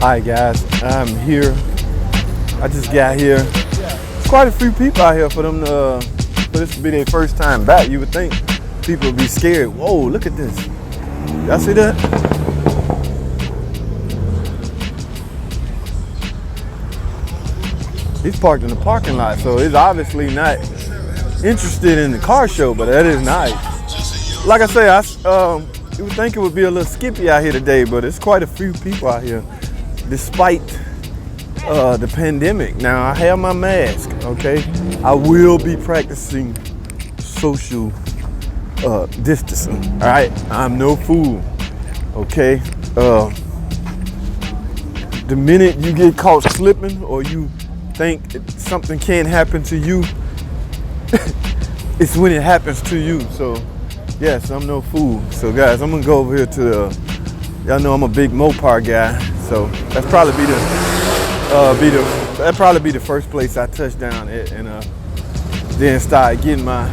Alright guys, I'm here. I just got here. There's quite a few people out here for this to be their first time back. You would think people would be scared. Whoa, look at this. Y'all see that? He's parked in the parking lot, so he's obviously not interested in the car show, but that is nice. Like I say, you would think it would be a little skippy out here today, but it's quite a few people out here, despite the pandemic. Now, I have my mask, okay? I will be practicing social distancing, all right? I'm no fool, okay? The minute you get caught slipping or you think something can't happen to you, it's when it happens to you. So yes, I'm no fool. So guys, I'm gonna go over here to y'all know I'm a big Mopar guy, so that's probably be the first place I touch down at, and then start getting my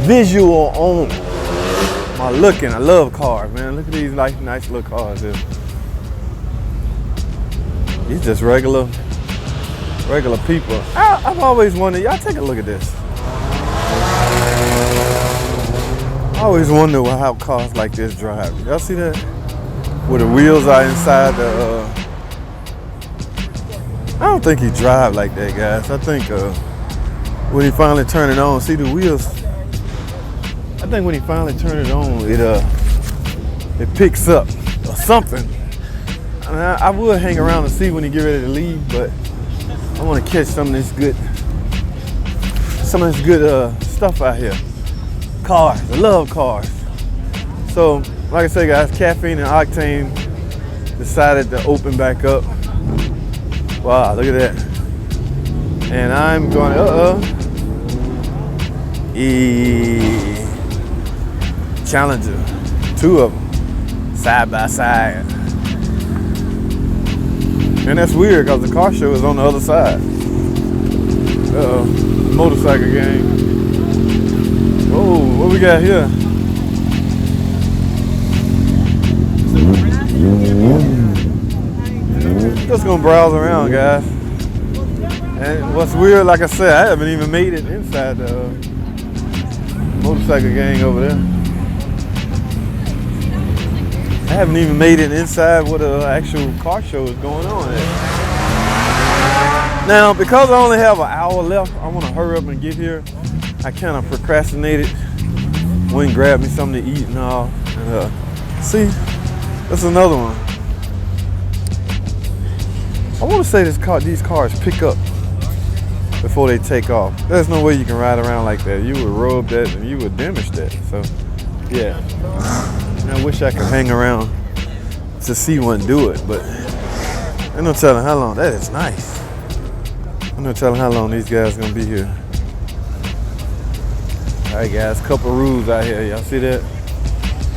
visual on my looking. I love cars, man. Look at these nice little cars here. These just regular people. I've always wondered, y'all take a look at this. I always wonder how cars like this drive. Y'all see that? Where the wheels are inside the, I don't think he drive like that, guys. I think when he finally turn it on, see the wheels? I think when he finally turn it on, it picks up or something. I would hang around and see when he get ready to leave, but I want to catch some of this good stuff out here. Cars, I love cars. So, like I say, guys, Caffeine and Octane decided to open back up. Wow, look at that. And I'm going, Challenger, two of them, side by side. And that's weird because the car show is on the other side. Motorcycle gang. Oh, what we got here? Just gonna browse around, guys. And what's weird, like I said, I haven't even made it inside the motorcycle gang over there. I haven't even made it inside where the actual car show is going on at. Now, because I only have an hour left, I want to hurry up and get here. I kind of procrastinated. Went and grabbed me something to eat and all. And, see, that's another one. I want to say these cars pick up before they take off. There's no way you can ride around like that. You would rub that and you would damage that. So, yeah. I wish I could hang around to see one do it, but ain't no telling how long. That is nice. Ain't no telling how long these guys gonna be here. All right, guys, couple rules out here. Y'all see that?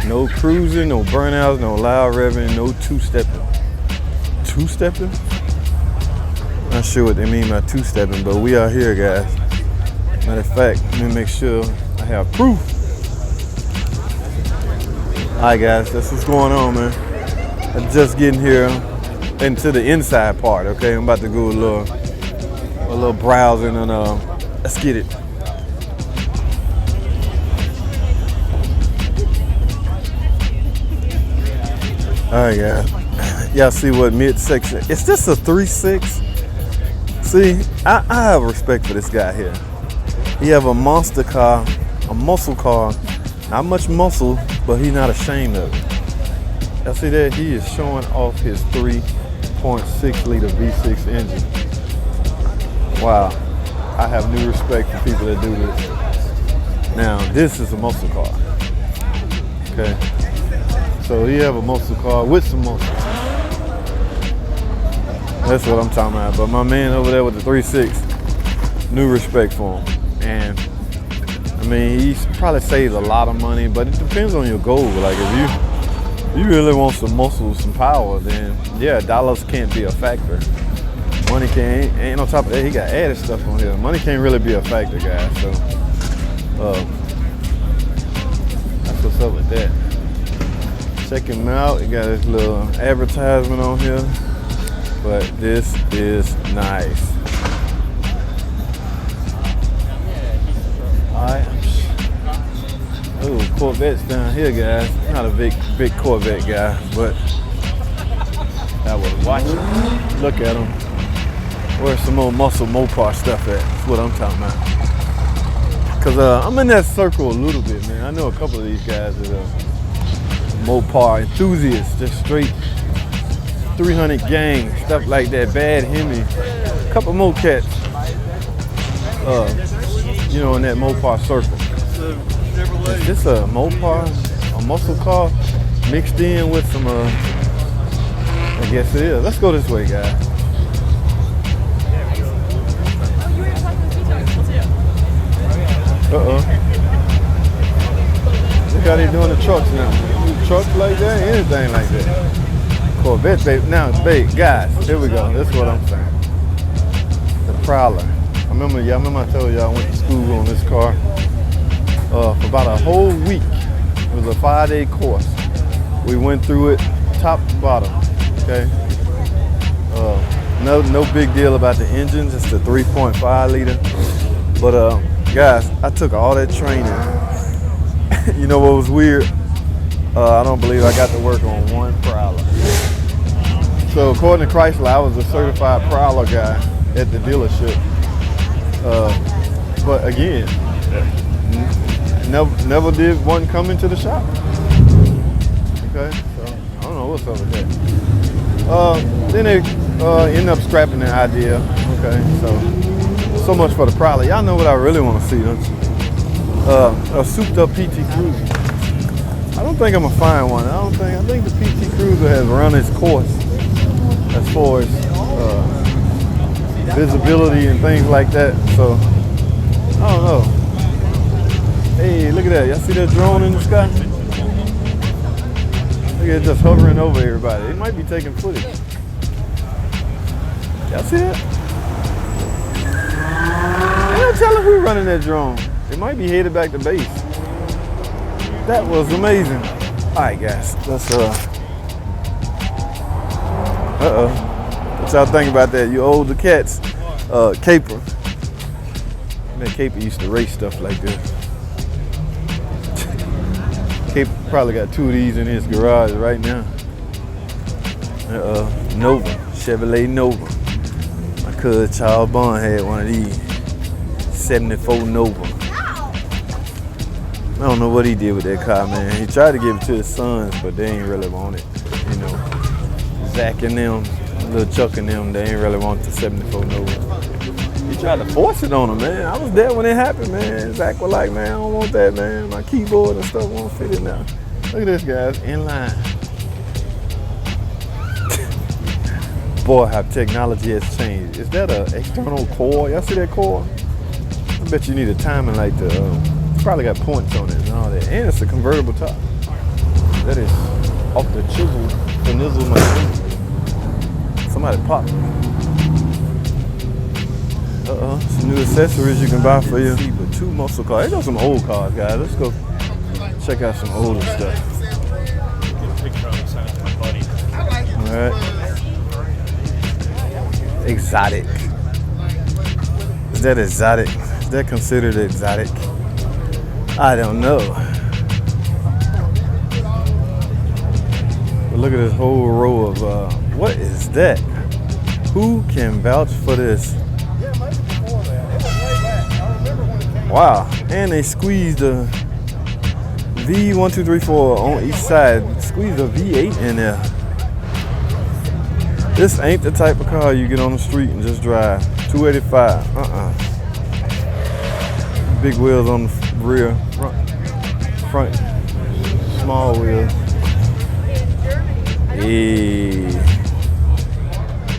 No cruising, no burnouts, no loud revving, no two-stepping. Two-stepping? Not sure what they mean by two-stepping, but we are here, guys. Matter of fact, let me make sure I have proof. All right, guys, that's what's going on, man. I'm just getting here into the inside part, okay? I'm about to go a little browsing and let's get it. All right, guys. Y'all see what midsection? Is this a 3.6? See, I have respect for this guy here. He have a monster car, a muscle car. Not much muscle, but he's not ashamed of it. Y'all see that? He is showing off his 3.6 liter V6 engine. Wow. I have new respect for people that do this. Now, this is a muscle car. Okay. So he have a muscle car with some muscle. That's what I'm talking about. But my man over there with the 3.6, new respect for him. And I mean, he probably saves a lot of money, but it depends on your goal. Like if you really want some muscle, some power, then yeah, dollars can't be a factor. Money can't, ain't on top of that, he got added stuff on here. Money can't really be a factor, guys. So that's what's up with that. Check him out. He got his little advertisement on here. But this is nice. Alright. Oh, Corvettes down here, guys. Not a big Corvette guy, but I was watching. Look at them. Where's some more muscle Mopar stuff at? That's what I'm talking about. Cause I'm in that circle a little bit, man. I know a couple of these guys that are Mopar enthusiasts, just straight 300 gang, stuff like that, bad Hemi. A couple more cats, you know, in that Mopar circle. Is this a Mopar, a muscle car, mixed in with some, I guess it is. Let's go this way, guys. Uh-oh. Look how they doing the trucks now. Trucks like that, anything like that. Corvette, baby. Now, babe, guys, here we go. This is what I'm saying. The Prowler. I remember I told y'all I went to school on this car for about a whole week. It was a 5-day course. We went through it top to bottom, okay? No big deal about the engine, just a 3.5 liter. But guys, I took all that training. You know what was weird? I don't believe I got to work on one Prowler. So according to Chrysler, I was a certified Prowler guy at the dealership. But again, never did one come into the shop. Okay, so I don't know what's up with that. Then they end up scrapping the idea. Okay, so much for the Prowler. Y'all know what I really want to see, don't you? A souped up PT Cruiser. I don't think I'm gonna find one. I think the PT Cruiser has run its course as far as visibility and things like that. So I don't know. Hey, look at that. Y'all see that drone in the sky? Look at it just hovering over everybody. It might be taking footage. Y'all see that? Ain't no telling who's running that drone. It might be headed back to base. That was amazing. All right, guys. Let's what y'all think about that? You older cats, Caper. Man, Caper used to race stuff like this. Caper probably got 2 of these in his garage right now. Nova, Chevrolet Nova. My cousin Charles Bond had one of these. 74 Nova. I don't know what he did with that car, man. He tried to give it to his sons, but they ain't really want it. You know, Zach and them, little Chuck and them, they ain't really want the 74 Nova. He tried to force it on them, man. I was there when it happened, man. Zach was like, man, I don't want that, man. My keyboard and stuff won't fit in now. Look at this, guys, in line. Boy, how technology has changed. Is that an external core? Y'all see that core? I bet you need a timing like the, it's probably got points on it and all that. And it's a convertible top. That is off the chisel, the nizzle machine. Somebody popped. Some new accessories you can buy for you. But 2 muscle cars. They got some old cars, guys. Let's go check out some older stuff. All right. Exotic. Is that exotic? Is that considered exotic? I don't know. But look at this whole row of, what is that? Who can vouch for this? Wow, and they squeezed a V1234 on each side. Squeezed a V8 in there. This ain't the type of car you get on the street and just drive. 285, Big wheels on the rear, front, small wheels. Yeah.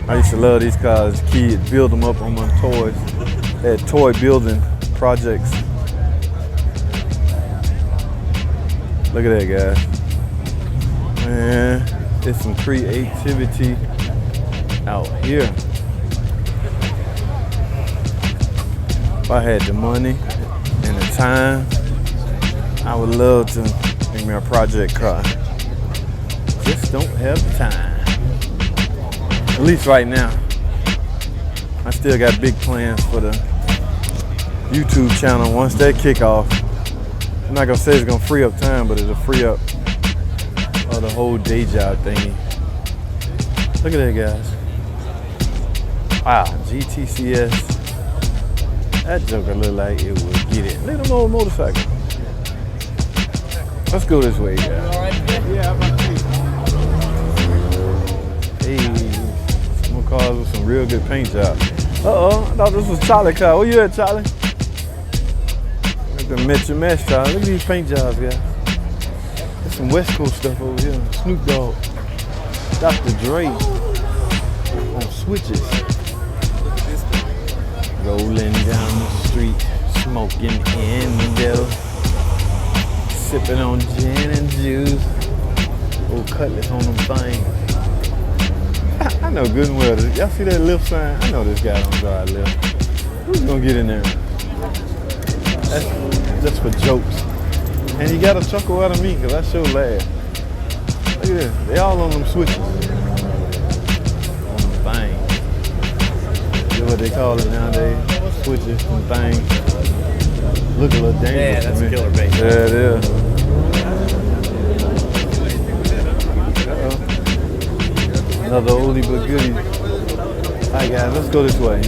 I used to love these cars as a kid, build them up on my toys. They had toy building projects. Look at that, guys. Man, it's some creativity out here. If I had the money and the time, I would love to make me a project car. just don't have time. At least right now. I still got big plans for the YouTube channel once that kick off. I'm not gonna say it's gonna free up time, but it'll free up the whole day job thingy. Look at that, guys. Wow, GTCS. That joker look like it would get it. Look at them old motorcycle. Let's go this way, guys. Yeah, I'm about to. Hey, some cars with some real good paint job. Uh-oh, I thought this was Charlie car. Where you at, Charlie? Look at the Metro Mesh, Charlie. Look at these paint jobs, guys. There's some West Coast stuff over here. Snoop Dogg. Dr. Dre. On switches. Rolling down the street. Smoking Indo. Sipping on gin and juice. Old Cutlass on them things. I know good and well. Y'all see that lift sign? I know this guy don't drive lift. Who's gonna get in there? That's just for jokes. And you got a chuckle out of me because I sure laugh. Look at this. They all on them switches. On them things. You know what they call it nowadays? Switches and things. Look a little dangerous. Yeah, that's a killer bait. Yeah, it is. Another oldie but goodie. All right, guys, let's go this way.